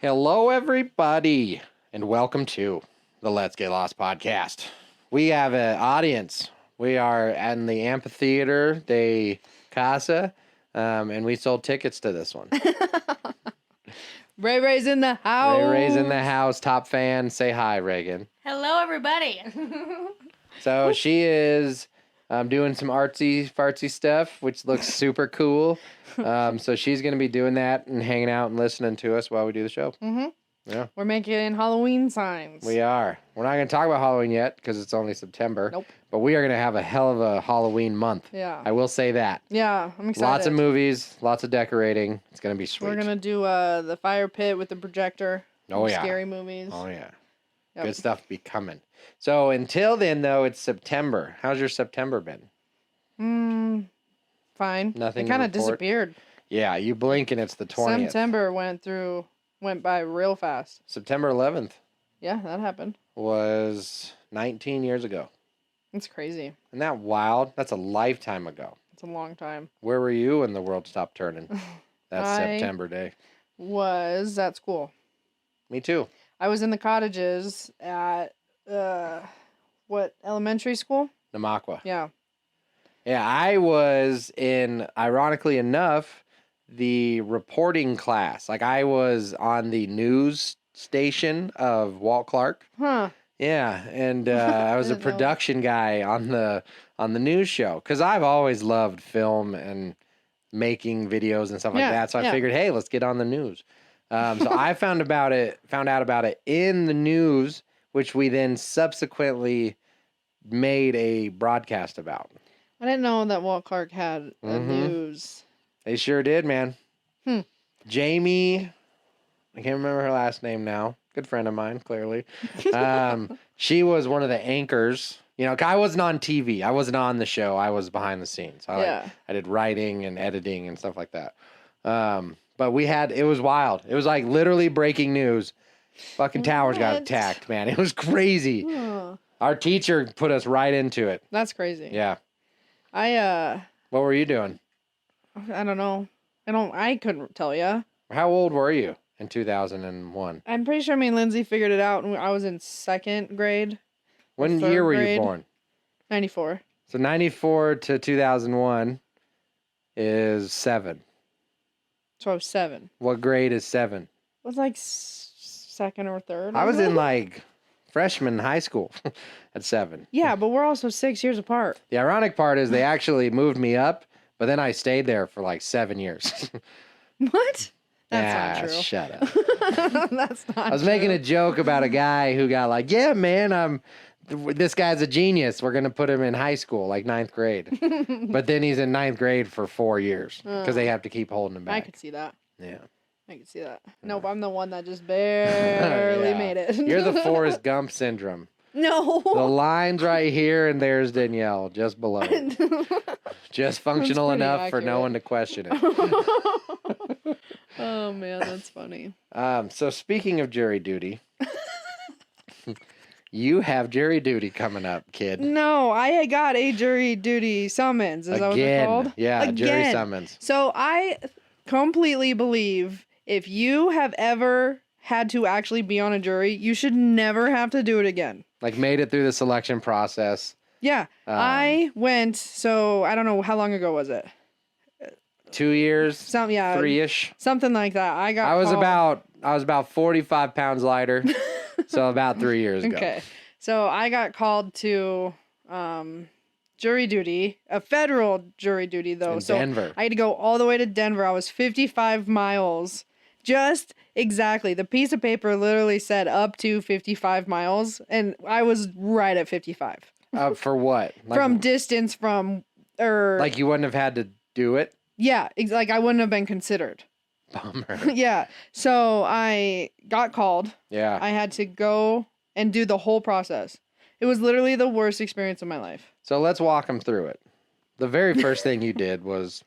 Hello, everybody, and welcome to the Let's Get Lost podcast. We have an audience. We are in the Amphitheater de Casa, and we sold tickets to this one. Ray Ray's in the house. Ray Ray's in the house. Top fan. Say hi, Reagan. Hello, everybody. So she is doing some artsy-fartsy stuff, which looks super cool. So she's going to be doing that and hanging out and listening to us while we do the show. Mm-hmm. Yeah. We're making Halloween signs. We are. We're not going to talk about Halloween yet because it's only September. Nope. But we are going to have a hell of a Halloween month. Yeah. I will say that. Yeah, I'm excited. Lots of movies, lots of decorating. It's going to be sweet. We're going to do the fire pit with the projector. Oh, yeah. Scary movies. Oh, yeah. Yep. Good stuff be coming. So until then, though, it's September. How's your September been? Fine. Nothing It to kind of report? disappeared. Yeah, you blink and it's the 20th. September went by real fast. September 11th Yeah, that happened. was 19 years ago. It's crazy. Isn't that wild? That's a lifetime ago. It's a long time. Where were you when the world stopped turning? That September day. Was at school. Me too. I was in the cottages at what elementary school? Namakwa. Yeah. Yeah, I was in, ironically enough, the reporting class. Like I was on the news station of Walt Clark. Huh. Yeah, and I was a Didn't know. production guy on the news show because I've always loved film and making videos and stuff like Yeah, that. So I yeah. figured, hey, let's get on the news. So I found out about it in the news, which we then subsequently made a broadcast about. I didn't know that Walt Clark had a Mhm. news. They sure did, man. Hmm. Jamie, I can't remember her last name now. Good friend of mine, clearly. She was one of the anchors. You know, 'cause I wasn't on TV. I wasn't on the show. I was behind the scenes. I did writing and editing and stuff like that. But it was wild. It was like literally breaking news. Fucking towers got What? attacked, man. It was crazy. Huh. Our teacher put us right into it. That's crazy. Yeah. I What were you doing? don't know. I couldn't tell you. How old were you in 2001? I'm pretty sure me and Lindsay figured it out when I was in second grade. When third year were you grade. born? 94. So 94 to 2001 is 7. So I was 7. What grade is 7? It was like second or third. I was in like freshman high school at 7. Yeah, but we're also 6 years apart. The ironic part is they actually moved me up, but then I stayed there for like 7 years. What? That's not true. Shut up. That's not I was true. making a joke about a guy who got like, yeah, man, this guy's a genius. We're going to put him in high school, like 9th grade. But then he's in 9th grade for 4 years because they have to keep holding him back. I could see that. Yeah. I could see that. Nope, I'm the one that just barely Yeah. made it. You're the Forrest Gump syndrome. No. The line's right here, and there's Danielle just below. Just functional pretty enough for no accurate. one to question it. Oh man, that's funny. So speaking of jury duty, you have jury duty coming up, kid. No, I got a jury duty summons. Is that what they're called? Yeah, jury Again. summons. So I completely believe if you have ever had to actually be on a jury, you should never have to do it again. Like made it through the selection process. Yeah, I went. So I don't know how long ago was it. 2 years, 3-ish. something like that. I was about 45 pounds lighter, so about 3 years ago. Okay, so I got called to jury duty, a federal jury duty though. In So Denver. I had to go all the way to Denver. I was 55 miles. Just exactly. The piece of paper literally said up to 55 miles, and I was right at 55. For what? Like, From distance like you wouldn't have had to do it? yeah, like I wouldn't have been considered. Bummer. Yeah. So I got called. Yeah. I had to go and do the whole process. It was literally the worst experience of my life. So let's walk them through it. The very first thing you did was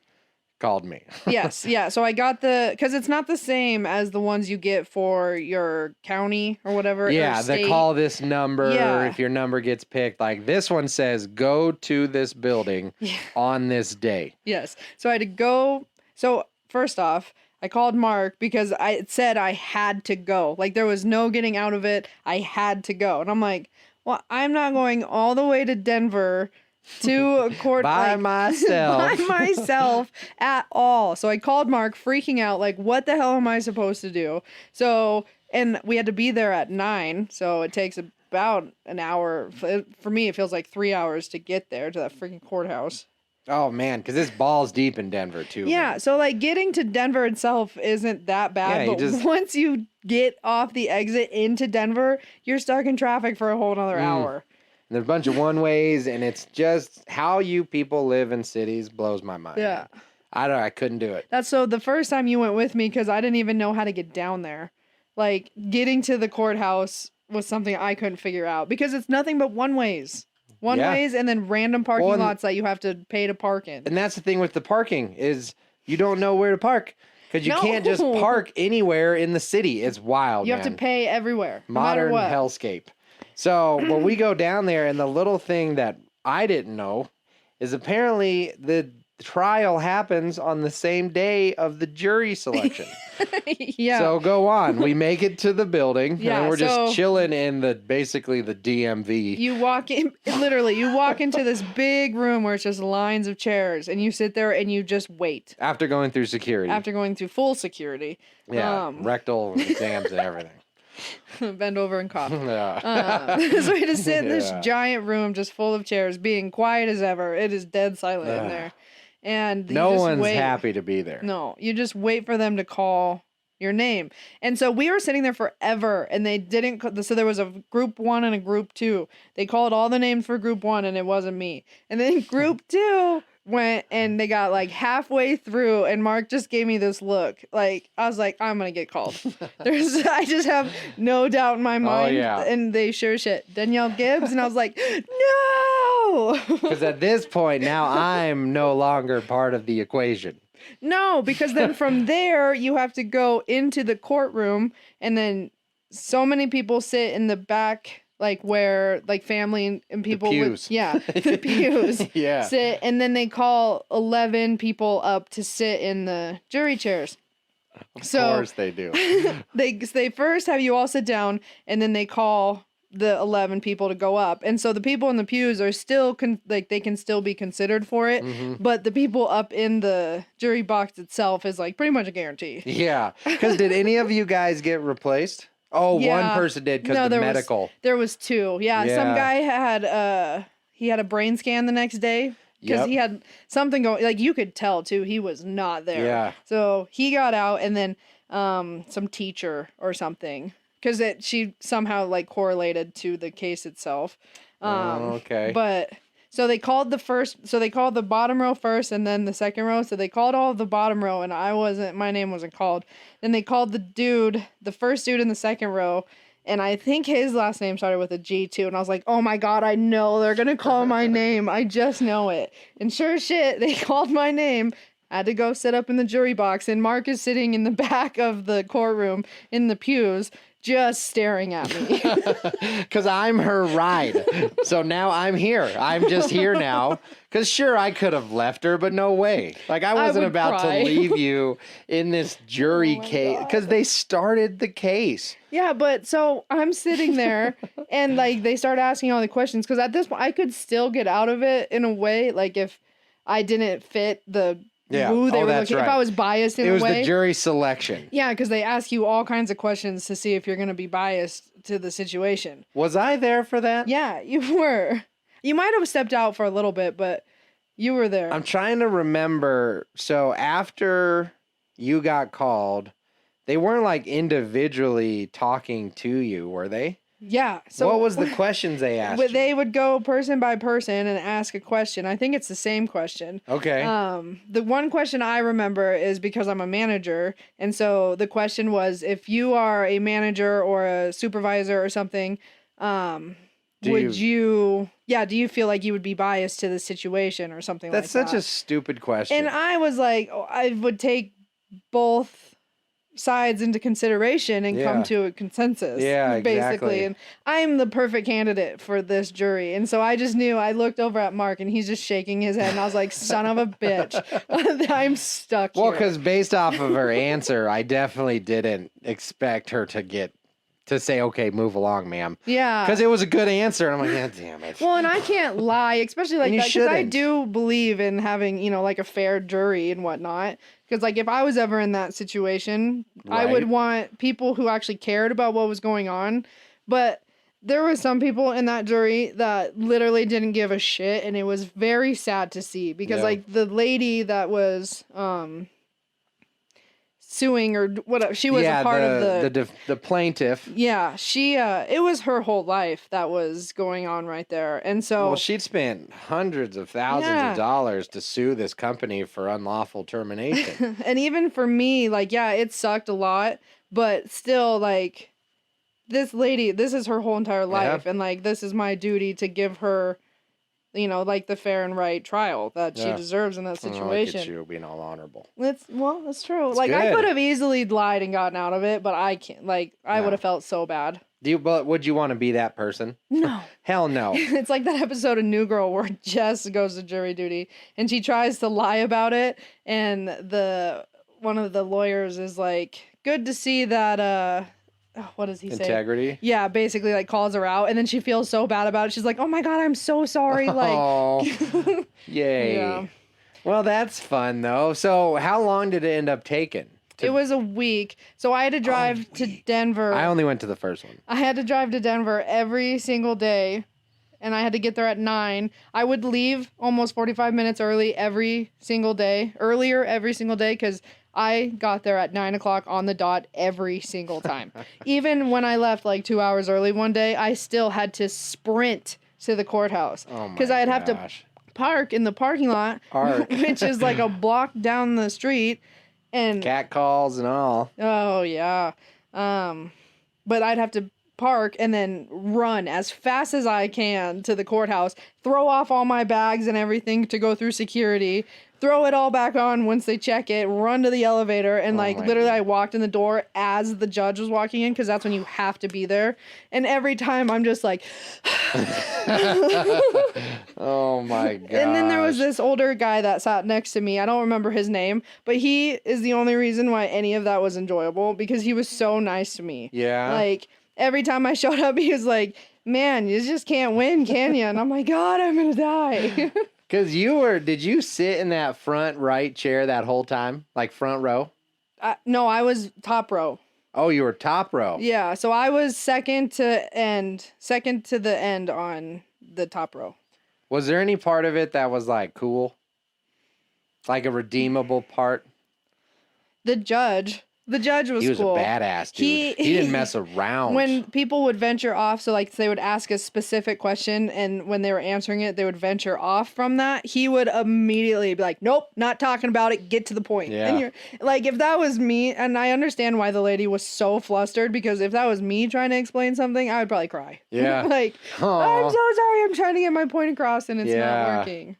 called me. Yes, yeah. So I got because it's not the same as the ones you get for your county or whatever. Yeah, or they state. call this number Yeah. if your number gets picked. Like this one says, go to this building Yeah. on this day. Yes. So I had to go. So first off, I called Mark because it said I had to go. Like there was no getting out of it. I had to go. And I'm like, well, I'm not going all the way to Denver to a court by like, myself. by myself at all. So I called Mark freaking out like, what the hell am I supposed to do? So, and we had to be there at 9. So it takes about an hour. For me, it feels like 3 hours to get there to that freaking courthouse. Oh man, because it's balls deep in Denver too. Yeah, man. so like getting to Denver itself isn't that bad, Yeah, but once you get off the exit into Denver, you're stuck in traffic for a whole another hour. And there's a bunch of one ways, and it's just how you people live in cities blows my mind. Yeah. I couldn't do it. That's so the first time you went with me because I didn't even know how to get down there. Like getting to the courthouse was something I couldn't figure out because it's nothing but one ways. One ways and then random parking lots that you have to pay to park in. And that's the thing with the parking is you don't know where to park because you can't just park anywhere in the city. It's wild. You have to pay everywhere. Modern no matter what. hellscape. So when we go down there, and the little thing that I didn't know is apparently the trial happens on the same day of the jury selection. Yeah. So go on. We make it to the building. Yeah, and we're just chilling in basically the DMV. You walk in, literally, you walk into this big room where it's just lines of chairs, and you sit there and you just wait. After going through security. After going through full security. Yeah, rectal exams and everything. Bend over and cough. Yeah. So we just sit in this giant room just full of chairs, being quiet as ever. It is dead silent in there. And no one's happy to be there. No, you just wait for them to call your name. And so we were sitting there forever, and they didn't. So there was a group 1 and a group 2. They called all the names for group 1, and it wasn't me. And then group 2 went, and they got like halfway through, and Mark just gave me this look. Like I was like, I'm gonna get called. I just have no doubt in my mind. Oh, yeah. And they sure shit Danielle Gibbs, and I was like, no. Because at this point now I'm no longer part of the equation. No, because then from there you have to go into the courtroom, and then so many people sit in the back, like where like family and people the pews. The pews sit, and then they call 11 people up to sit in the jury chairs. Of course they do. They first have you all sit down, and then they call the 11 people to go up, and so the people in the pews are still they can still be considered for it, but the people up in the jury box itself is like pretty much a guarantee. Yeah, because did any of you guys get replaced? Oh, yeah. One person did because the medical. There was 2. Yeah, some guy had he had a brain scan the next day because he had something going. Like you could tell too, he was not there. Yeah. So he got out, and then some teacher or something. Because she somehow like correlated to the case itself. Okay. But so they called the bottom row first, and then the second row. So they called all of the bottom row, and my name wasn't called. Then they called the first dude in the second row, and I think his last name started with a G too. And I was like, oh my God, I know they're gonna call my name. I just know it. And sure as shit, they called my name. I had to go sit up in the jury box, and Mark is sitting in the back of the courtroom in the pews, just staring at me. Because I'm her ride. So now I'm here. I'm just here now. Because sure, I could have left her, but no way. Like I wasn't about to leave you in this jury case. Because they started the case. Yeah, but so I'm sitting there, and like they start asking all the questions. Because at this point, I could still get out of it in a way. Like if I didn't fit the who they were looking. Right. If I was biased in a way. It was the jury selection. Yeah, because they ask you all kinds of questions to see if you're going to be biased to the situation. Was I there for that? Yeah, you were. You might have stepped out for a little bit, but you were there. I'm trying to remember. So after you got called, they weren't like individually talking to you, were they? Yeah. So what was the questions they asked you? They would go person by person and ask a question. I think it's the same question. Okay. The one question I remember is because I'm a manager, and so the question was, if you are a manager or a supervisor or something, do you feel like you would be biased to the situation or something like that? That's such a stupid question. And I was like, I would take both sides into consideration and come Yeah. to a consensus. Yeah, basically. exactly. And I'm the perfect candidate for this jury. And so I just knew, I looked over at Mark and he's just shaking his head and I was like, son of a bitch, I'm stuck Well, here. because based off of her answer, I definitely didn't expect her to say, okay, move along, ma'am. Yeah. Because it was a good answer. And I'm like, yeah, damn it. Well, and I can't lie, especially like And you that, because I shouldn't. do believe in having, like a fair jury and whatnot. Because like if I was ever in that situation, I would Right. want people who actually cared about what was going on. But there were some people in that jury that literally didn't give a shit, and it was very sad to see. Because Yeah. like the lady that was suing or whatever, she was a part of the plaintiff. yeah, she it was her whole life that was going on right there. And so Well, she'd spent hundreds of thousands Yeah. of dollars to sue this company for unlawful termination. and even for me, like, yeah, it sucked a lot, but still, like, this lady, this is her whole entire life, and like, this is my duty to give her, like the fair and right trial that she Yeah. deserves in that Oh, look situation. at you being all honorable. That's true. It's Like, I good. could have easily lied and gotten out of it, but I can't. Like, I No. would have felt so bad. But would you want to be that person? No. Hell no. It's like that episode of New Girl where Jess goes to jury duty and she tries to lie about it, and one of the lawyers is like, "Good to see that what does he say? Integrity. Yeah, basically like calls her out, and then she feels so bad about it. She's like, "Oh my god, I'm so sorry." Oh, Like yay. Yeah. Well, that's fun though. So, how long did it end up taking? It was a week. So I had to drive to Denver. I only went to the first one. I had to drive to Denver every single day, and I had to get there at 9. I would leave almost 45 minutes early every single day, because I got there at 9 o'clock on the dot every single time. Even when I left like 2 hours early one day, I still had to sprint to the courthouse Oh my because I'd have to gosh. park in the parking lot, Park. which is like a block down the street. And Cat calls and all. oh yeah. But I'd have to park and then run as fast as I can to the courthouse, throw off all my bags and everything to go through security, throw it all back on once they check it, run to the elevator, and like my literally God. I walked in the door as the judge was walking in, because that's when you have to be there. And every time I'm just like Oh my god. And then there was this older guy that sat next to me. I don't remember his name, but he is the only reason why any of that was enjoyable, because he was so nice to me. Yeah. Like, every time I showed up, he was like, "Man, you just can't win, can you?" And I'm like, "God, I'm gonna die." Because did you sit in that front right chair that whole time? Like front row? No, I was top row. Oh, you were top row. Yeah, so I was second to the end on the top row. Was there any part of it that was like cool? Like a redeemable part? The judge was He was cool. a badass dude. He didn't mess around. When people would venture off, so like they would ask a specific question, and when they were answering it, they would venture off from that. He would immediately be like, "Nope, not talking about it. Get to the point." Yeah. And you're like, if that was me, and I understand why the lady was so flustered, because if that was me trying to explain something, I would probably cry. Yeah. Like, Aw. I'm so sorry. I'm trying to get my point across, and it's not Yeah. working.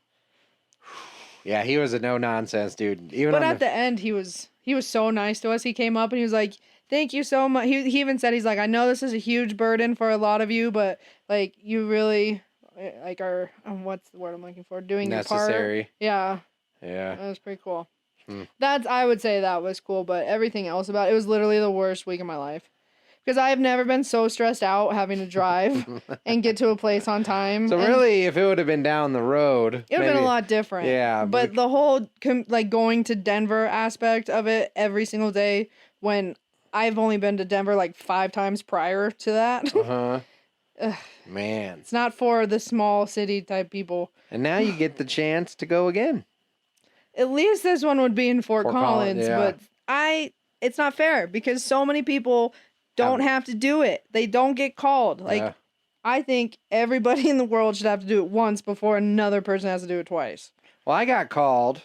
Yeah, he was a no nonsense dude. Even But on at the end, he was so nice to us. He came up and he was like, "Thank you so much." He even said, he's like, "I know this is a huge burden for a lot of you, but like you really like are what's the word I'm looking for? Doing your part." necessary. Yeah, Yeah. that was pretty cool. Hmm. I would say that was cool, but everything else about it was literally the worst week of my life. Because I've never been so stressed out having to drive and get to a place on time. So And really, if it would have been down the road, it would have been a lot different. Yeah, But the whole like going to Denver aspect of it every single day, when I've only been to Denver like 5 times prior to that. Uh-huh. Man. It's not for the small city type people. And now you get the chance to go again. At least this one would be in Fort Fort Collins, Collins, yeah. but it's not fair because so many people don't have to do it. They don't get called. Like, Yeah. I think everybody in the world should have to do it once before another person has to do it twice. Well, I got called,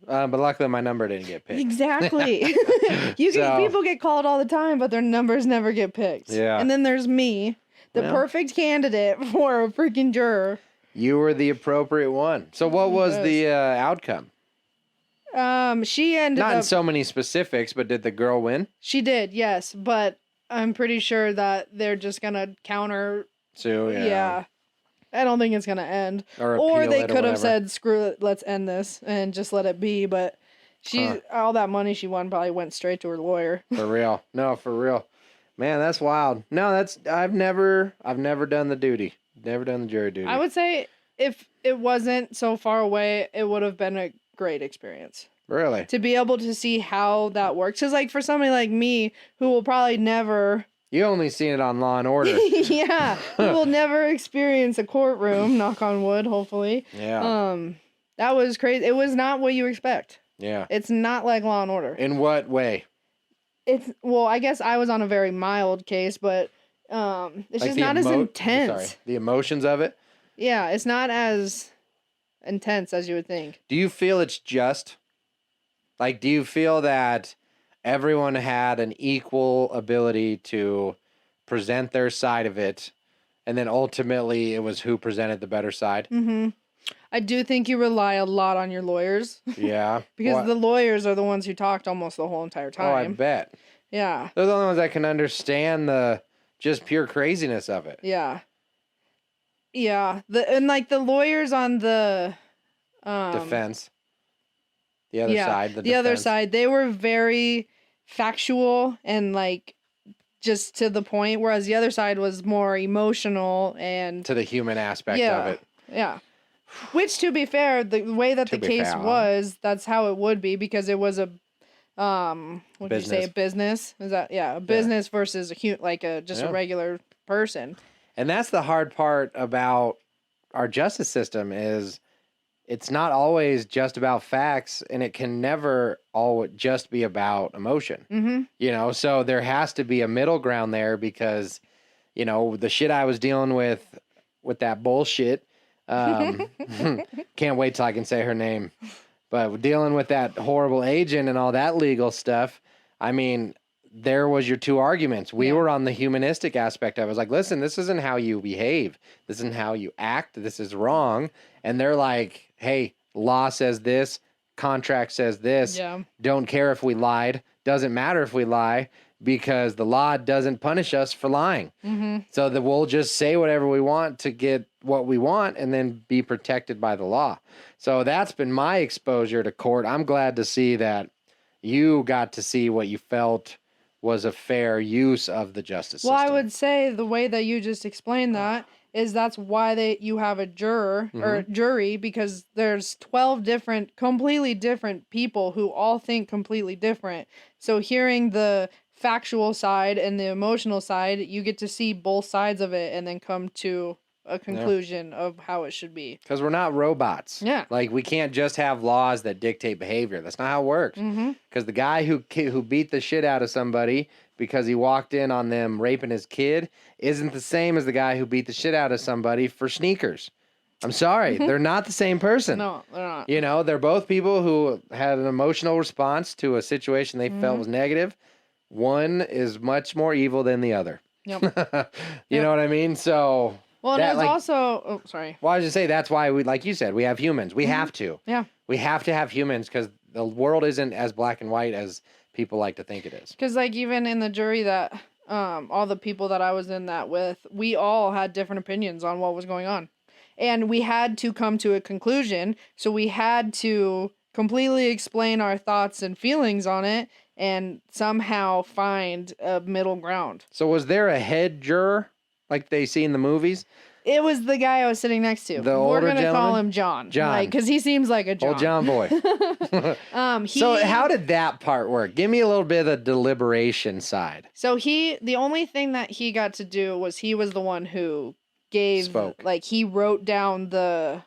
but luckily my number didn't get picked. Exactly. People get called all the time, but their numbers never get picked. Yeah. And then there's me, the Well. perfect candidate for a freaking juror. You were the appropriate one. So what was Yes. the outcome? She ended Not in up. so many specifics, but did the girl win? She did, yes, but I'm pretty sure that they're just gonna counter. So Yeah. I don't think it's gonna end. Or Or appeal they it or could have whatever. said, "Screw it, let's end this and just let it be." But all that money she won probably went straight to her lawyer. For real. No, for real. Man, that's wild. No, I've never done the duty. Never done the jury duty. I would say if it wasn't so far away, it would have been a great experience. Really? To be able to see how that works. Because, like, for somebody like me who will probably never. You only seen it on Law and Order. Yeah. Who will never experience a courtroom, knock on wood, hopefully. Yeah. That was crazy. It was not what you expect. Yeah. It's not like Law and Order. In what way? Well, I guess I was on a very mild case, but it's like just not as intense. Sorry, the emotions of it? Yeah, it's not as intense as you would think. Do you feel it's just? Like, do you feel that everyone had an equal ability to present their side of it, and then ultimately it was who presented the better side? Mm-hmm. I do think you rely a lot on your lawyers. Yeah. Because the lawyers are the ones who talked almost the whole entire time. Oh, I bet. Yeah. They're the only ones that can understand the just pure craziness of it. Yeah. Yeah. The lawyers on the defense. The other side, the other side, they were very factual and like just to the point, whereas the other side was more emotional and to the human aspect of it. Yeah. Which, to be fair, the way that the case was, that's how it would be, because it was a what did you say, a business? Is that a business versus a regular person. And that's the hard part about our justice system is it's not always just about facts, and it can never all just be about emotion. Mm-hmm. You know, so there has to be a middle ground there because, you know, the shit I was dealing with that bullshit. Can't wait till I can say her name. But dealing with that horrible agent and all that legal stuff, I mean, there was your two arguments. We were on the humanistic aspect. I was like, listen, this isn't how you behave. This isn't how you act. This is wrong. And they're like, hey, law says this, contract says this. Yeah. Don't care if we lied. Doesn't matter if we lie because the law doesn't punish us for lying. Mm-hmm. So that we'll just say whatever we want to get what we want and then be protected by the law. So that's been my exposure to court. I'm glad to see that you got to see what you felt was a fair use of the justice system. Well, I would say the way that you just explained that is that's why you have a juror or jury, because there's 12 completely different people who all think completely different. So hearing the factual side and the emotional side, you get to see both sides of it and then come to a conclusion of how it should be. Because we're not robots. Yeah. Like, we can't just have laws that dictate behavior. That's not how it works. Because the guy who beat the shit out of somebody because he walked in on them raping his kid isn't the same as the guy who beat the shit out of somebody for sneakers. I'm sorry. They're not the same person. No, they're not. You know, they're both people who had an emotional response to a situation they felt was negative. One is much more evil than the other. Yep. You know what I mean? So... Well, and there's also... Oh, sorry. Well, I was just say that's why we, like you said, we have humans. We have to. Yeah. We have to have humans because the world isn't as black and white as people like to think it is. Because, like, even in the jury that all the people that I was in that with, we all had different opinions on what was going on. And we had to come to a conclusion. So we had to completely explain our thoughts and feelings on it and somehow find a middle ground. So was there a head juror like they see in the movies? It was the guy I was sitting next to. The older We're going to call gentleman? him John. John. Because he seems like a John. Old John boy. So how did that part work? Give me a little bit of the deliberation side. So the only thing that he got to do was he was the one who Spoke. Like, he wrote down the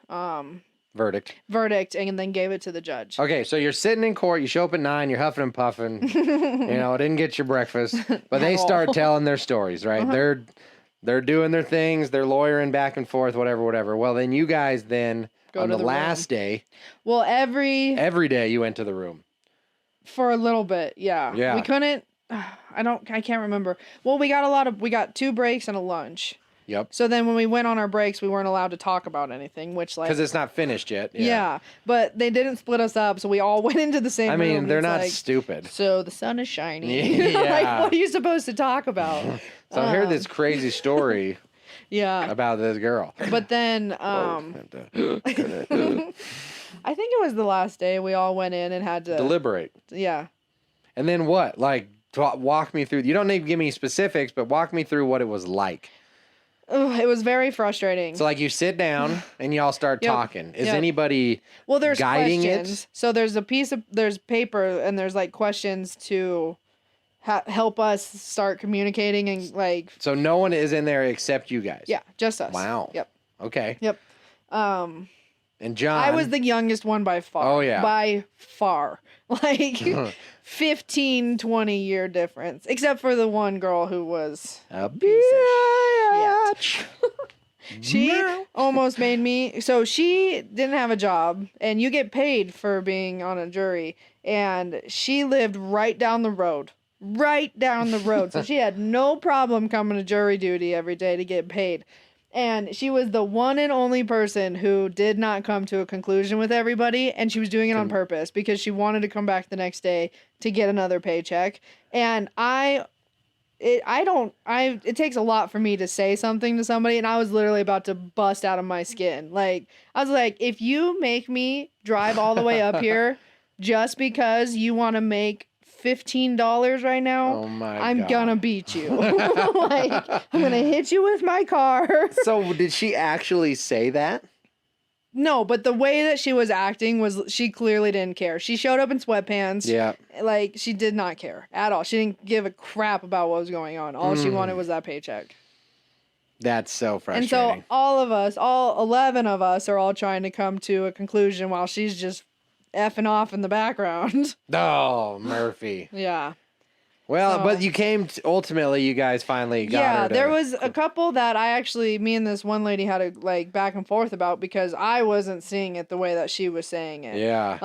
verdict and then gave it to the judge. Okay, so you're sitting in court, you show up at 9, you're huffing and puffing, didn't get your breakfast, but they start telling their stories, right? They're doing their things, they're lawyering back and forth, whatever. Well, then you guys then, Go on to the last day... Well, every day you went to the room. For a little bit, yeah. Yeah. We couldn't... I can't remember. Well, we got 2 breaks and a lunch. Yep. So then when we went on our breaks, we weren't allowed to talk about anything, which like Because it's not finished yet. yeah. But they didn't split us up, so we all went into the same I room. mean, they're It's not like, stupid. so the sun is shining. Yeah. Like, what are you supposed to talk about? So I heard this crazy story Yeah. about this girl. But then I think it was the last day we all went in and had to Deliberate. Yeah. And then what? Like, walk me through. You don't need to give me specifics, but walk me through what it was like. Ugh, it was very frustrating. So, like, you sit down and y'all start Yep. talking. Is Yep. anybody Well, there's guiding questions. it? So there's paper and there's like questions to help us start communicating and like. So no one is in there except you guys. Yeah, just us. Wow. Yep. Okay. Yep. And John. I was the youngest one by far. Oh, yeah. By far. Like 15, 20-year difference. Except for the one girl who was a bitch. She Meow. almost made me. So she didn't have a job, and you get paid for being on a jury. And she lived right down the road. Right down the road. So she had no problem coming to jury duty every day to get paid. And she was the one and only person who did not come to a conclusion with everybody. And she was doing it on purpose because she wanted to come back the next day to get another paycheck. And it takes a lot for me to say something to somebody, and I was literally about to bust out of my skin. Like, I was like, if you make me drive all the way up here just because you want to make $15 right now, Oh my I'm God. gonna beat you. Like, I'm gonna hit you with my car. So did she actually say that? No, but the way that she was acting was she clearly didn't care. She showed up in sweatpants. Yeah. Like, she did not care at all. She didn't give a crap about what was going on. All she wanted was that paycheck. That's so And frustrating. so all of us, all 11 of us are all trying to come to a conclusion while she's just effing off in the background. Oh, Murphy. Yeah. Well, So- but you came ultimately. You guys finally got Yeah, her to, there was a couple that me and this one lady had a like back and forth about because I wasn't seeing it the way that she was saying it. Yeah.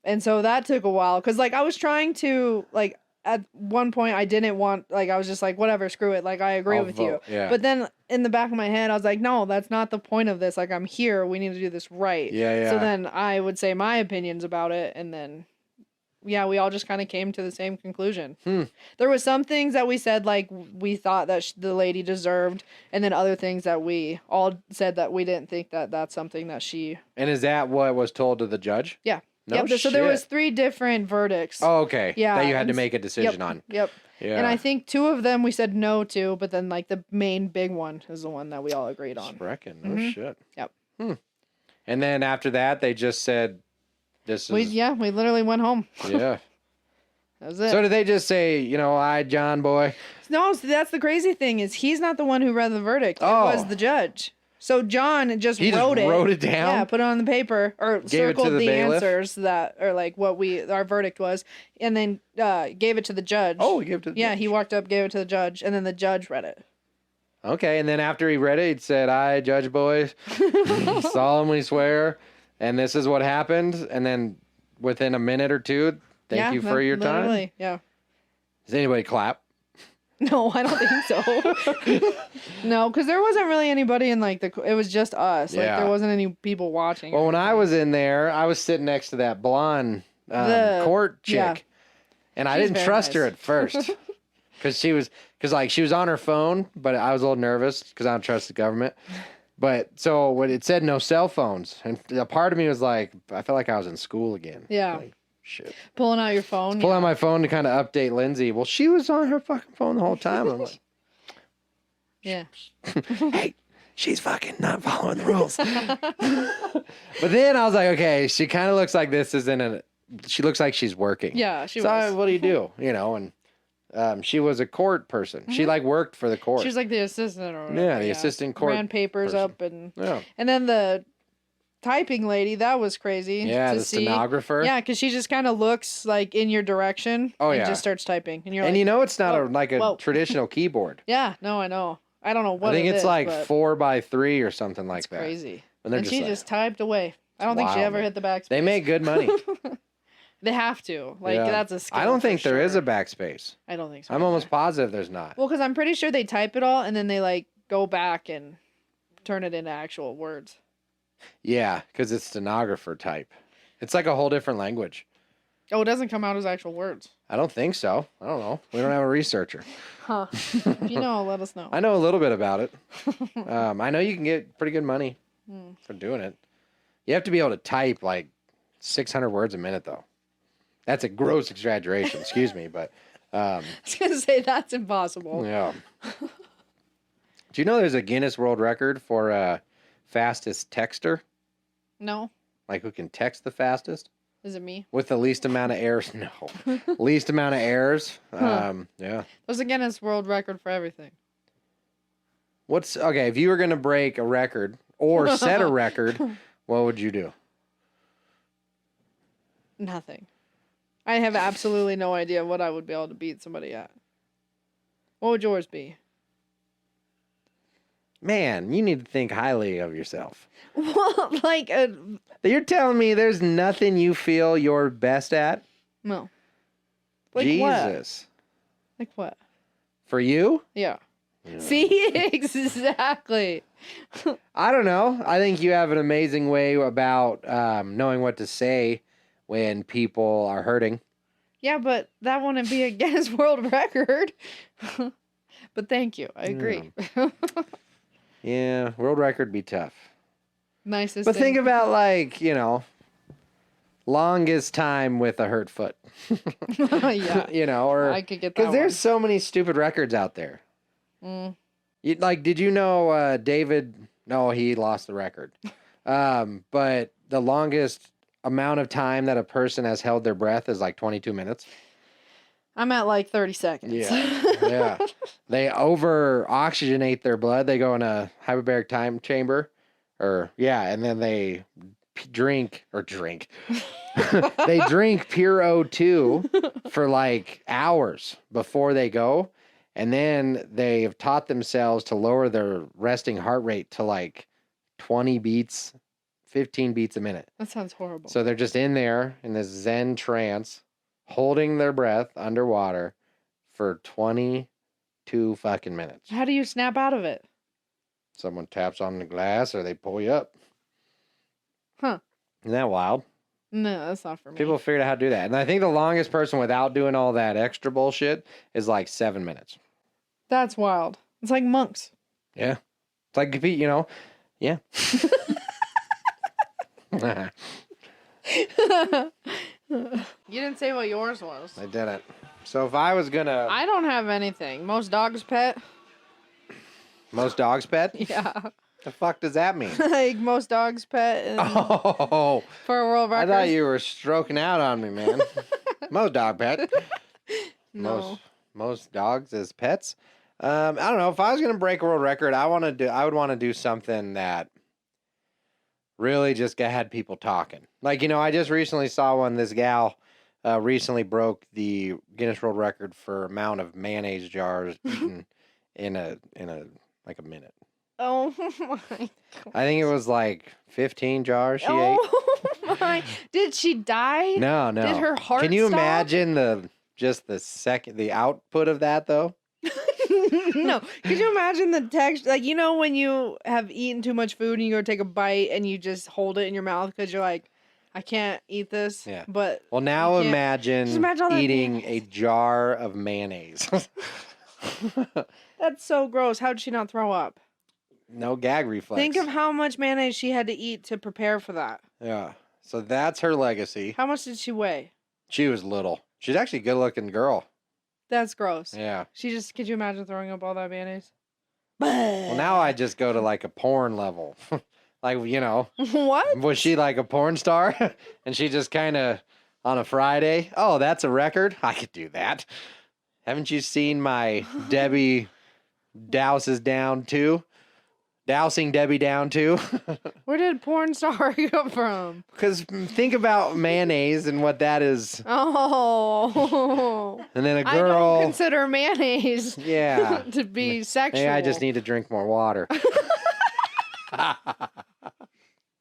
And so that took a while because like I was trying to like at one point I didn't want like I was just like whatever, screw it, like I agree I'll with vote, you. yeah. But then in the back of my head I was like, no, that's not the point of this. Like I'm here, we need to do this right. Yeah, yeah. So then I would say my opinions about it, and then yeah, we all just kind of came to the same conclusion. There was some things that we said like we thought that the lady deserved, and then other things that we all said that we didn't think that that's something that she. And is that what was told to the judge? Yeah. No yep. So there was shit. 3 different verdicts. Oh, okay. Yeah, That you had to and- make a decision yep, on. Yep. Yeah. And I think 2 of them we said no to, but then like the main big one is the one that we all agreed on. Reckon. No shit. Yep. And then after that, they just said, "This is." We literally went home. Yeah. That was it. So did they just say, "I, John boy"? No, so that's the crazy thing is he's not the one who read the verdict. Oh. It was the judge. So John just He wrote just it. wrote it down? Yeah, put it on the paper or Gave it to circled the the bailiff? answers that or like what our verdict was, and then gave it to the judge. Oh, he gave it to the yeah. judge. He walked up, gave it to the judge, and then the judge read it. Okay, and then after he read it, he said, "I, Judge Boy, solemnly swear," and this is what happened. And then within a minute or two, thank you for your time. literally, yeah. Does anybody clap? No, I don't think so. No, because there wasn't really anybody in like it was just us. Like Yeah. there wasn't any people watching. Well, or when I anything. was in there, I was sitting next to that blonde The- court chick, yeah. and I She's didn't very trust her nice. at first because she was on her phone, but I was a little nervous because I don't trust the government. But so when it said no cell phones, and a part of me was like, I felt like I was in school again. Yeah. Like, shit. Pulling out your phone. Pull out my phone to kind of update Lindsay. Well, she was on her fucking phone the whole time. I'm like, Yeah. hey, she's fucking not following the rules. But then I was like, okay, she kind of looks like this isn't a. She looks like she's working. Yeah, she so was. what do you do? And she was a court person. She like worked for the court. She was like the assistant or whatever. Yeah, the assistant court ran papers person. up and Yeah. then the typing lady, that was crazy. Yeah, to the see. stenographer. Yeah, because she just kind of looks like in your direction. Oh, and yeah. just starts typing, and you're And like, it's not a whoa. traditional keyboard. yeah, no, I know. I don't know what I think it it's is, like but 4x3 or something like it's that. crazy. And they're And just she like- just typed away. I don't think she Wow, ever man. hit the backspace. They make good money. They have to. Like Yeah. that's a skill. I don't for think there is sure. a backspace. I don't think so. I'm either. almost positive there's not. Well, because I'm pretty sure they type it all and then they like go back and turn it into actual words. Yeah, because it's stenographer type. It's like a whole different language. Oh, it doesn't come out as actual words. I don't think so. I don't know. We don't have a researcher. Huh. If you know, let us know. I know a little bit about it. I know you can get pretty good money for doing it. You have to be able to type like 600 words a minute, though. That's a gross exaggeration. Excuse me, but I was gonna say that's impossible. yeah. Do you know there's a Guinness World Record for fastest texter? No, Like who can text the fastest is it me? with the least amount of errors? No, least amount of errors. Yeah. There's a Guinness World Record for everything. What's okay? If you were gonna break a record or set a record, what would you do? Nothing. I have absolutely no idea what I would be able to beat somebody at. What would yours be? Man, you need to think highly of yourself. Well, like You're telling me there's nothing you feel you're best at? no. Like what? Jesus. Like what? For you? Yeah. Yeah. See, exactly. I don't know. I think you have an amazing way about knowing what to say when people are hurting. Yeah, but that wouldn't be a Guinness World Record. But thank you. I agree. Yeah, world record be tough. Nicest But thing. think about like, longest time with a hurt foot. Yeah. Or I could get that because there's one. so many stupid records out there. Did you know David? No, he lost the record. But the longest amount of time that a person has held their breath is like 22 minutes. I'm at like 30 seconds. Yeah. They over oxygenate their blood. They go in a hyperbaric time chamber, and then they drink. They drink pure O2 for like hours before they go. And then they've taught themselves to lower their resting heart rate to like 20 beats, 15 beats a minute. That sounds horrible. So they're just in there in this Zen trance, holding their breath underwater for 22 fucking minutes. How do you snap out of it? Someone taps on the glass or they pull you up. Huh. Isn't that wild? No, that's not for me. People figured out how to do that. And I think the longest person without doing all that extra bullshit is like 7 minutes. That's wild. It's like monks. Yeah. It's like, yeah. You didn't say what yours was. I didn't. So if I was gonna... I don't have anything. Most dogs pet. Most dogs pet? Yeah. The fuck does that mean? Like most dogs pet and Oh, for a world I record. thought you were stroking out on me, man. Most dog pet. No. Most dogs as pets. I don't know. If I was gonna break a world record, I would want to do something that really just had people talking. Like, I just recently saw one. This gal recently broke the Guinness World Record for amount of mayonnaise jars eaten in a minute. Oh my God. I think it was like 15 jars she ate. Oh my! Did she die? No. Did her heart? Can you stop? imagine the output of that though? No. Could you imagine the texture? Like, when you have eaten too much food and you go take a bite and you just hold it in your mouth because you're like, I can't eat this. Yeah. But well, now imagine all that eating mayonnaise. a jar of mayonnaise. That's so gross. How did she not throw up? No gag reflex. Think of how much mayonnaise she had to eat to prepare for that. Yeah. So that's her legacy. How much did she weigh? She was little. She's actually a good-looking girl. That's gross. Yeah. Could you imagine throwing up all that mayonnaise? Well, now I just go to like a porn level. Like, What? was she like a porn star? And she just kind of on a Friday, oh, that's a record? I could do that. Haven't you seen my Debbie douses down too? Dousing Debbie down too? Where did porn star come from? Because think about mayonnaise and what that is. Oh. And then a I girl. don't consider mayonnaise Yeah. to be sexual. Maybe I just need to drink more water.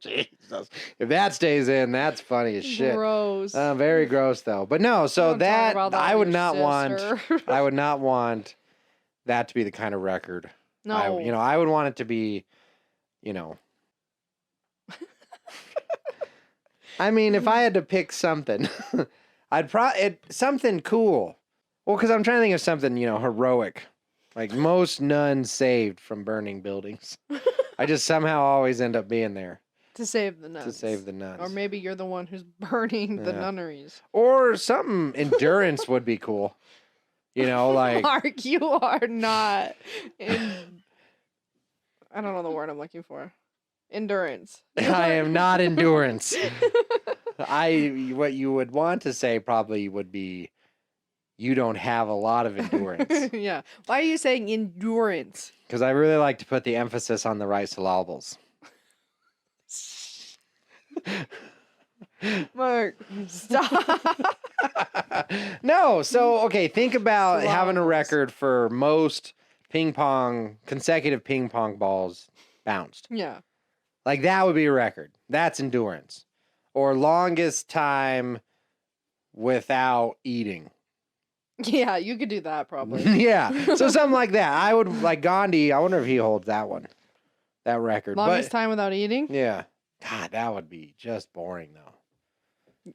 Jesus. If that stays in, that's funny as shit. Gross. Very gross though. But no, so Don't talk about that I with would your not sister. want that to be the kind of record No. I would want it to be, you know. I mean, if I had to pick something, I'd probably something cool. Well, because I'm trying to think of something, heroic, like most nuns saved from burning buildings. I just somehow always end up being there To save the nuns. to save the nuns. Or maybe you're the one who's burning the Yeah. nunneries. Or something endurance would be cool. Like Mark, you are not I don't know the word I'm looking for. Endurance. I am not endurance. What you would want to say probably would be you don't have a lot of endurance. Yeah. Why are you saying endurance? Because I really like to put the emphasis on the right syllables. Mark, stop. No, so okay, think about having a Syllables. record for most consecutive ping pong balls bounced. Yeah. Like that would be a record. That's endurance. Or longest time without eating. Yeah, you could do that probably. Yeah. So something like that. I would like Gandhi. I wonder if he holds that one. That record. Longest time without eating? Yeah. God, that would be just boring though.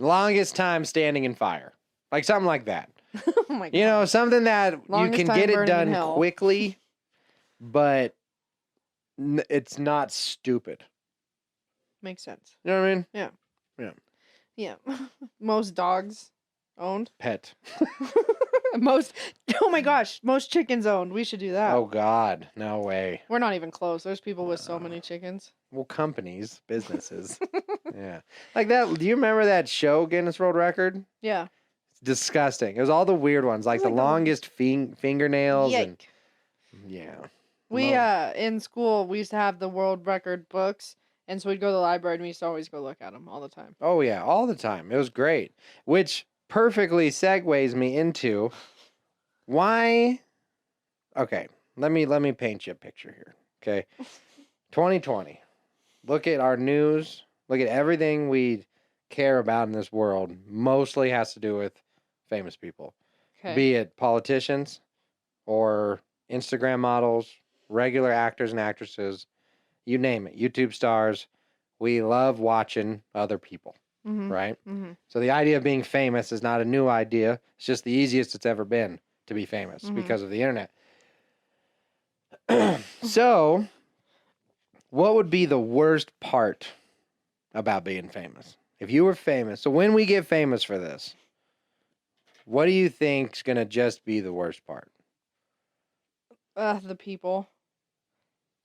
Longest time standing in fire. Like something like that. Oh my god. Something that Longest you can time get it burning in done hell. quickly, but it's not stupid. Makes sense. You know what I mean? Yeah. Most dogs owned. Pet. Oh my gosh, most chickens owned. We should do that. Oh God, no way. We're not even close. There's people with so many chickens. Well, companies, businesses. Yeah. Like that. Do you remember that show, Guinness World Record? Yeah. It's disgusting. It was all the weird ones, like the Like the- longest fingernails. And, Yike. yeah. We in school we used to have the world record books, and so we'd go to the library and we used to always go look at them all the time. Oh yeah, all the time. It was great. Which perfectly segues me into why. Okay, let me paint you a picture here. Okay, 2020. Look at our news. Look at everything we care about in this world. Mostly has to do with famous people, Okay. be it politicians or Instagram models, regular actors and actresses. You name it. YouTube stars. We love watching other people. Mm-hmm. Right? Mm-hmm. So the idea of being famous is not a new idea. It's just the easiest it's ever been to be famous because of the internet. So, what would be the worst part about being famous? If you were famous, so when we get famous for this, what do you think's going to just be the worst part? The people.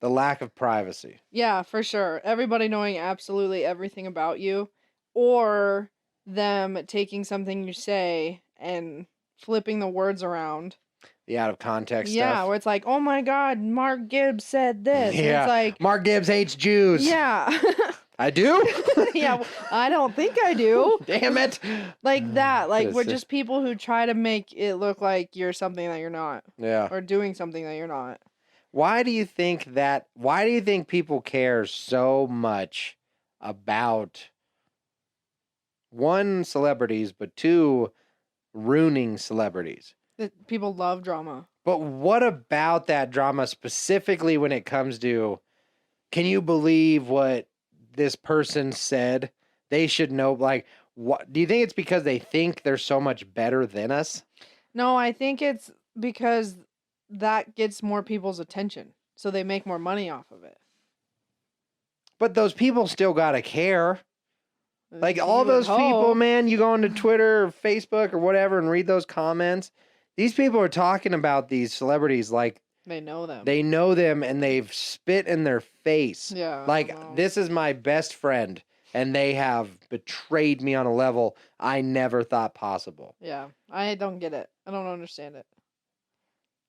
The lack of privacy. Yeah, for sure. Everybody knowing absolutely everything about you, or them taking something you say and flipping the words around. The out of context Yeah, stuff. where it's like, oh my God, Mark Gibbs said this. And Yeah. it's like, Mark Gibbs hates Jews. yeah. I do? Yeah, well, I don't think I do. Damn it. Like that. Like, Could've we're said- just people who try to make it look like you're something that you're not, Yeah. or doing something that you're not. Why do you think people care so much about one, celebrities, but two, ruining celebrities? That people love drama. But what about that drama specifically when it comes to, can you believe what this person said? They should know, like, what do you think it's because they think they're so much better than us? No, I think it's because that gets more people's attention. So they make more money off of it. But those people still gotta care. Like You all would those people, hope. man, you go into Twitter or Facebook or whatever and read those comments. These people are talking about these celebrities like They know them. they know them and they've spit in their face. Yeah. I Like, know. this is my best friend and they have betrayed me on a level I never thought possible. Yeah. I don't get it. I don't understand it.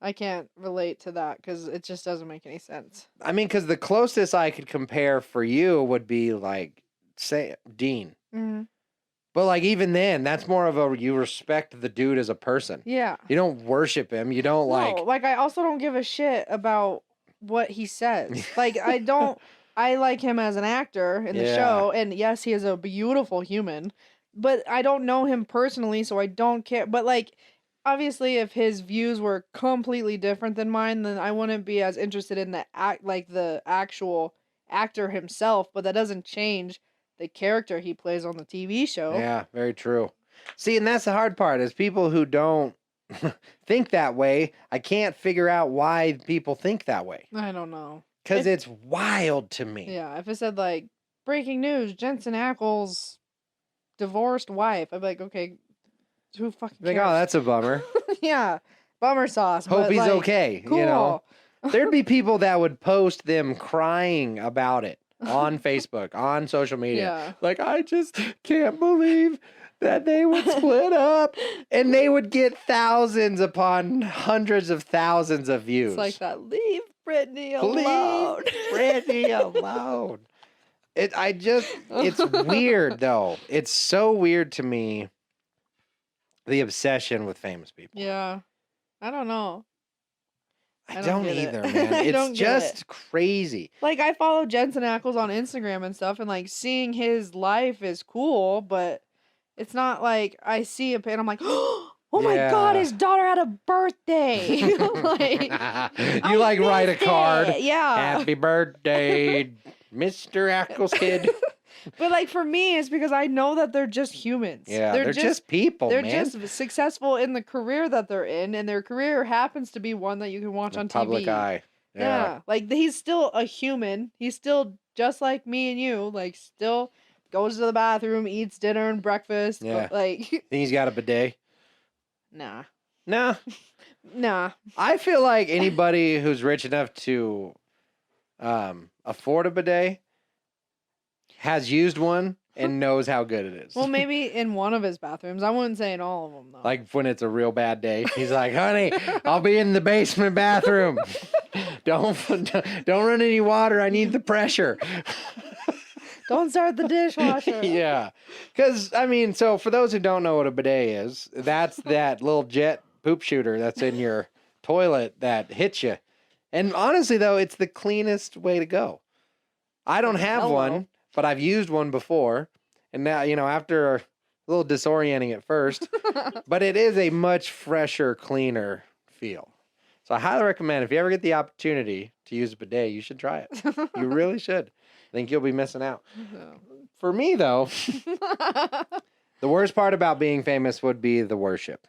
I can't relate to that because it just doesn't make any sense. I mean, because the closest I could compare for you would be like, say, Dean. Mm-hmm. But like, even then, that's more of a, you respect the dude as a person. Yeah. You don't worship him. You don't No, like I also don't give a shit about what he says. Like I don't. I like him as an actor in the Yeah. show, and yes, he is a beautiful human. But I don't know him personally, so I don't care. But like, obviously if his views were completely different than mine, then I wouldn't be as interested in the actual actor himself, but that doesn't change the character he plays on the TV show. Yeah, very true. See, and that's the hard part is people who don't think that way. I can't figure out why people think that way. I don't know. Because If- it's wild to me. Yeah, if it said like breaking news, Jensen Ackles divorced wife, I'd be like, okay, who fucking cares? Like, oh, that's a bummer. Yeah, bummer sauce. Hope but, he's like, okay. Cool. You know, there'd be people that would post them crying about it on Facebook, on social media. Yeah. Like, I just can't believe that they would split up, and they would get thousands upon hundreds of thousands of views. It's like that. Leave Brittany alone. Leave Brittany alone. It's weird though. It's so weird to me. The obsession with famous people. Yeah, I don't know. I don't get it. either, man. I don't It's get just it. crazy. Like I follow Jensen Ackles on Instagram and stuff, and like seeing his life is cool, but it's not like I see a and I'm like, oh my god, Yeah. his daughter had a birthday. Like, You like write a missed card. it. Yeah. Happy birthday, Mr. Ackles kid. But like for me, it's because I know that they're just humans. Yeah, they're just people, They're man. just successful in the career that they're in, and their career happens to be one that you can watch The on public TV. eye. Yeah. Like he's still a human. He's still just like me and you. Like still goes to the bathroom, eats dinner and breakfast. Yeah. But, like Think he's got a bidet? nah. No. Nah. I feel like anybody who's rich enough to afford a bidet has used one and knows how good it is. Well, maybe in one of his bathrooms. I wouldn't say in all of them though. Like when it's a real bad day, he's like, "Honey, I'll be in the basement bathroom. Don't run any water. I need the pressure." Don't start the dishwasher. Yeah, because I mean, so for those who don't know what a bidet is, that's that little jet poop shooter that's in your toilet that hits you. And honestly, though, it's the cleanest way to go. I don't have Hello. one, but I've used one before, and now after a little disorienting at first, but it is a much fresher, cleaner feel. So I highly recommend if you ever get the opportunity to use a bidet, you should try it. You really should. I think you'll be missing out. For me, though, the worst part about being famous would be the worship.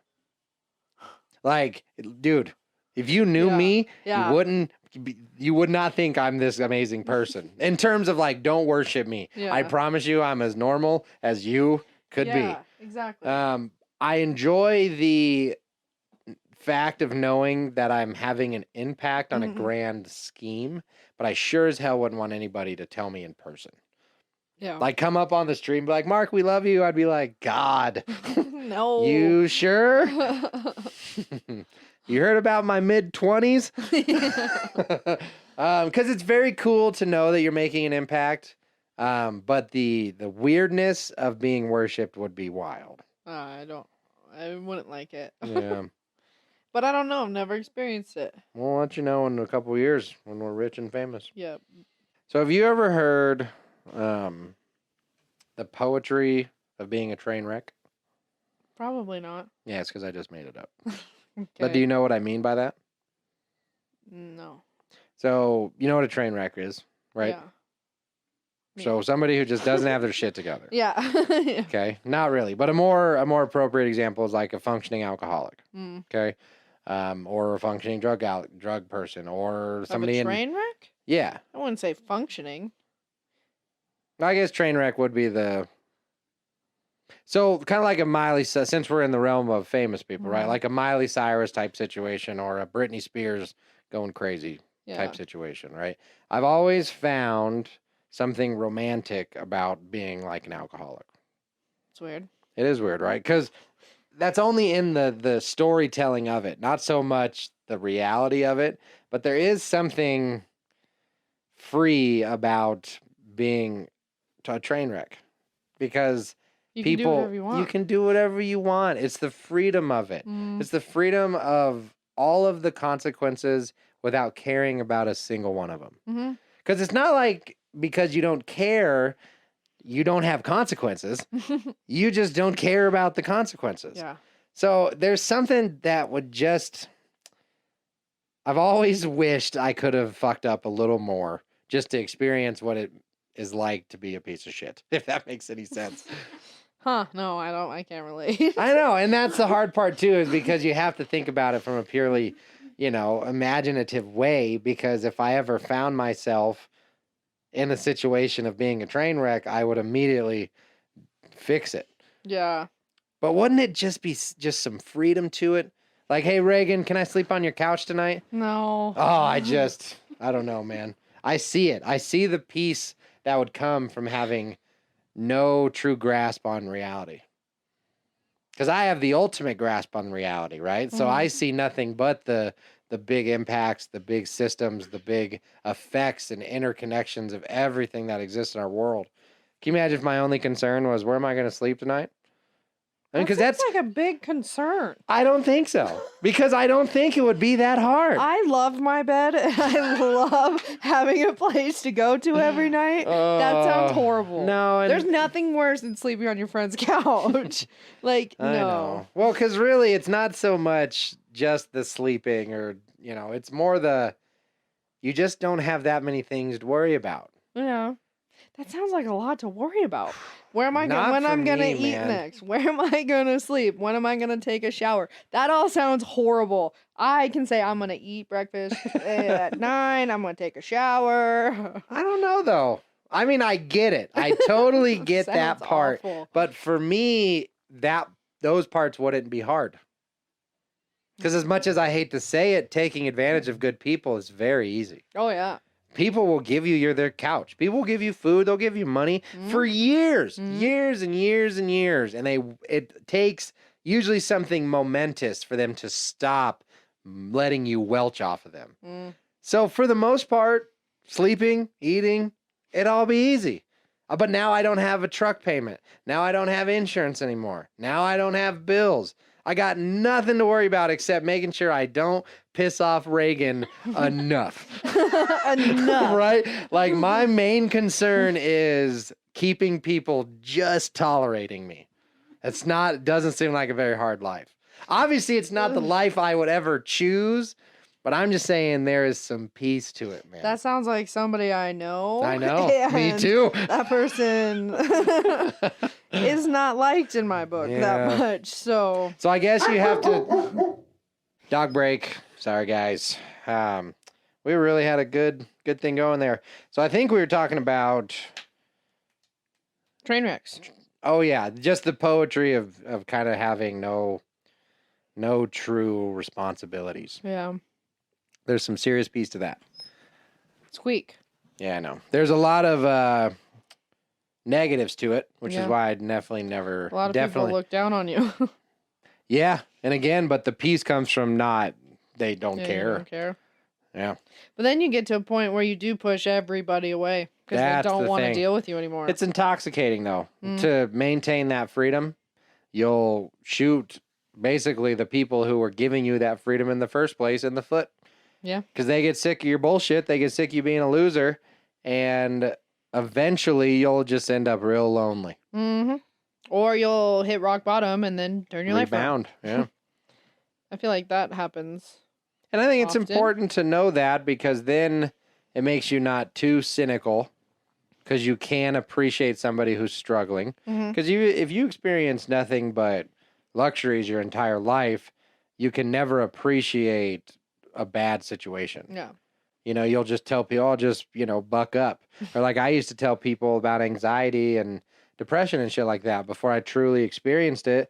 Like, dude, if you knew Yeah. me, Yeah. you would not think I'm this amazing person. In terms of like, don't worship me. Yeah. I promise you, I'm as normal as you could Yeah, exactly. be. I enjoy the fact of knowing that I'm having an impact on a Mhm. grand scheme, but I sure as hell wouldn't want anybody to tell me in person. Yeah. Like, come up on the street and be like, "Mark, we love you." I'd be like, "God, no. you sure? You heard about my mid-20s?" Because it's very cool to know that you're making an impact. But the weirdness of being worshipped would be wild. I wouldn't like it. Yeah. But I don't know. I've never experienced it. We'll let you know in a couple of years when we're rich and famous. Yeah. So have you ever heard the poetry of being a train wreck? Probably not. Yeah, it's because I just made it up. Okay. But do you know what I mean by that? No. So you know what a train wreck is, right? Yeah. So somebody who just doesn't have their shit together. Yeah. Yeah. Okay, not really, but a more appropriate example is like a functioning alcoholic. Mm. Okay, or a functioning drug person, or somebody Of a train wreck? Yeah, I wouldn't say functioning. I guess train wreck would be the. So kind of like a Miley, since we're in the realm of famous people, right? Mhm. Like a Miley Cyrus type situation, or a Britney Spears going crazy Yeah. type situation, right? I've always found something romantic about being like an alcoholic. It's weird. It is weird, right? Because that's only in the storytelling of it, not so much the reality of it. But there is something free about being a train wreck, because You people, can do whatever you want. can do whatever you want. It's the freedom of it. Mm. It's the freedom of all of the consequences without caring about a single one of them. Mhm. Because it's not like because you don't care, you don't have consequences. You just don't care about the consequences. Yeah. So there's something that would just, I've always wished I could have fucked up a little more just to experience what it is like to be a piece of shit, if that makes any sense. Huh? No, I don't. I can't relate. I know, and that's the hard part too, is because you have to think about it from a purely, imaginative way. Because if I ever found myself in a situation of being a train wreck, I would immediately fix it. Yeah. But wouldn't it just be just some freedom to it? Like, hey, Reagan, can I sleep on your couch tonight? No. Oh, I don't know, man. I see it. I see the peace that would come from having no true grasp on reality. Because I have the ultimate grasp on reality, right? So I see nothing but the big impacts, the big systems, the big effects and interconnections of everything that exists in our world. Can you imagine if my only concern was, where am I going to sleep tonight? I mean, because that's like a big concern. I don't think so. Because I don't think it would be that hard. I love my bed and I love having a place to go to every night. That sounds horrible. No, there's nothing worse than sleeping on your friend's couch. Like, I no. know. Well, because really, it's not so much just the sleeping, or it's more you just don't have that many things to worry about. Yeah. That sounds like a lot to worry about. Where am I Not when for I'm gonna me, eat man. next? Where am I gonna sleep? When am I gonna take a shower? That all sounds horrible. I can say I'm gonna eat breakfast at 9. I'm gonna take a shower. I don't know though. I mean, I get it. I totally get that Sounds part. awful. But for me, those parts wouldn't be hard. Because as much as I hate to say it, taking advantage of good people is very easy. Oh yeah. People will give you their couch. People will give you food. They'll give you money for years, years and years and years. And it takes usually something momentous for them to stop letting you welch off of them. So for the most part, sleeping, eating, it'd all be easy. But now I don't have a truck payment. Now I don't have insurance anymore. Now I don't have bills. I got nothing to worry about except making sure I don't piss off Reagan enough. Enough. Right? Like, my main concern is keeping people just tolerating me. Doesn't seem like a very hard life. Obviously, it's not the life I would ever choose, but I'm just saying there is some peace to it, man. That sounds like somebody I know. I know. Me too. That person is not liked in my book that much. So I guess you have to dog break. Sorry, guys. We really had a good thing going there. So I think we were talking about train wrecks. Oh yeah, just the poetry of kind of having no true responsibilities. Yeah. There's some serious piece to that. Squeak. Yeah, I know. There's a lot of negatives to it, which is why I'd definitely never. A lot of people look down on you. Yeah, and again, but the peace comes from they don't care. They don't care. Yeah. But then you get to a point where you do push everybody away because they don't want to deal with you anymore. It's intoxicating, though. To maintain that freedom, you'll shoot basically the people who were giving you that freedom in the first place in the foot. Yeah. Because they get sick of your bullshit. They get sick of you being a loser. And eventually you'll just end up real lonely. Mm-hmm. Or you'll hit rock bottom and then turn your life around. Yeah. I feel like that happens. And I think it's important to know that, because then it makes you not too cynical, because you can appreciate somebody who's struggling. Because if you experience nothing but luxuries your entire life, you can never appreciate a bad situation. Yeah. You'll just tell people, oh, just, buck up. Or like I used to tell people about anxiety and depression and shit like that before I truly experienced it.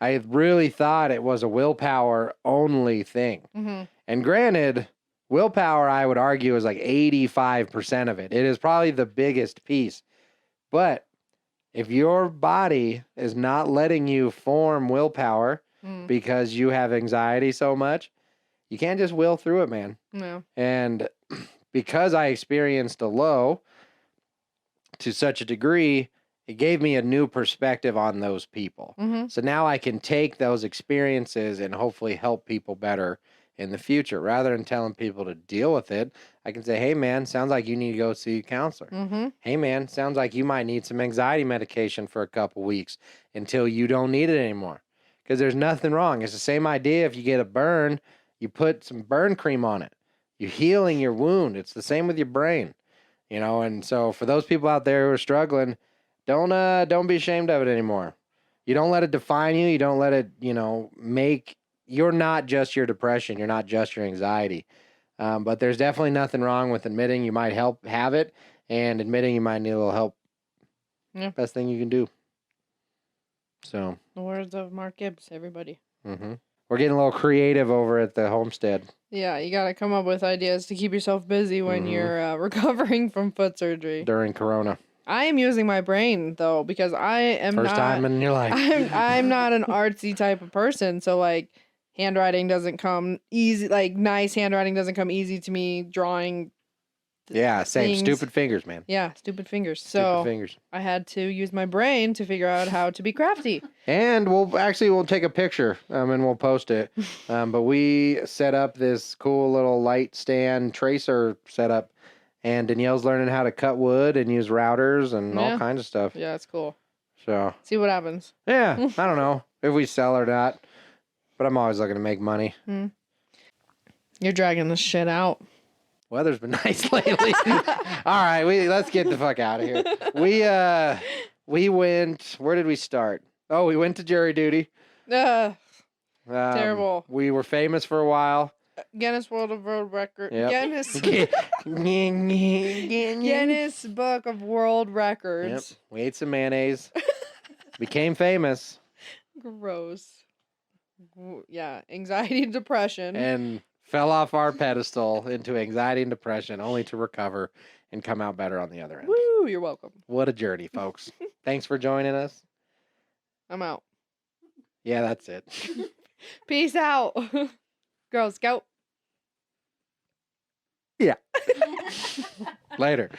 I really thought it was a willpower only thing. And granted, willpower, I would argue, is like 85% of it. It is probably the biggest piece. But if your body is not letting you form willpower because you have anxiety so much, you can't just will through it, man. No. And because I experienced a low to such a degree, it gave me a new perspective on those people. So now I can take those experiences and hopefully help people better in the future. Rather than telling people to deal with it, I can say, hey, man, sounds like you need to go see a counselor. Hey, man, sounds like you might need some anxiety medication for a couple weeks until you don't need it anymore. because there's nothing wrong. It's the same idea. If you get a burn, you put some burn cream on it. You're healing your wound. It's the same with your brain, you know. And so for those people out there who are struggling, don't be ashamed of it anymore. You don't let it define you. You don't let it, you're not just your depression. You're not just your anxiety. But there's definitely nothing wrong with admitting you might have it and admitting you might need a little help. Yeah. Best thing you can do. So. The words of Mark Gibbs, everybody. Mm-hmm. We're getting a little creative over at the homestead. Yeah, you got to come up with ideas to keep yourself busy when you're recovering from foot surgery. During Corona. I am using my brain, though, because I am First time in your life. I'm not an artsy type of person, so, like, handwriting doesn't come easy. Like, nice handwriting doesn't come easy to me. Drawing. Yeah, same. Things. Stupid fingers, man. Yeah, stupid fingers. Stupid fingers. I had to use my brain to figure out how to be crafty. And we'll take a picture and we'll post it. But we set up this cool little light stand tracer setup, and Danielle's learning how to cut wood and use routers and all kinds of stuff. Yeah, it's cool. So see what happens. Yeah, I don't know if we sell or not, but I'm always looking to make money. You're dragging this shit out. Weather's been nice lately. All right, let's get the fuck out of here. We went. Where did we start? Oh, we went to jury duty. Terrible. We were famous for a while. Guinness World Record. Yep. Guinness Book of World Records. Yep. We ate some mayonnaise. Became famous. Gross. Yeah, anxiety and depression. And fell off our pedestal into anxiety and depression, only to recover and come out better on the other end. Woo, you're welcome. What a journey, folks. Thanks for joining us. I'm out. Yeah, that's it. Peace out. Girl Scout. Yeah. Later.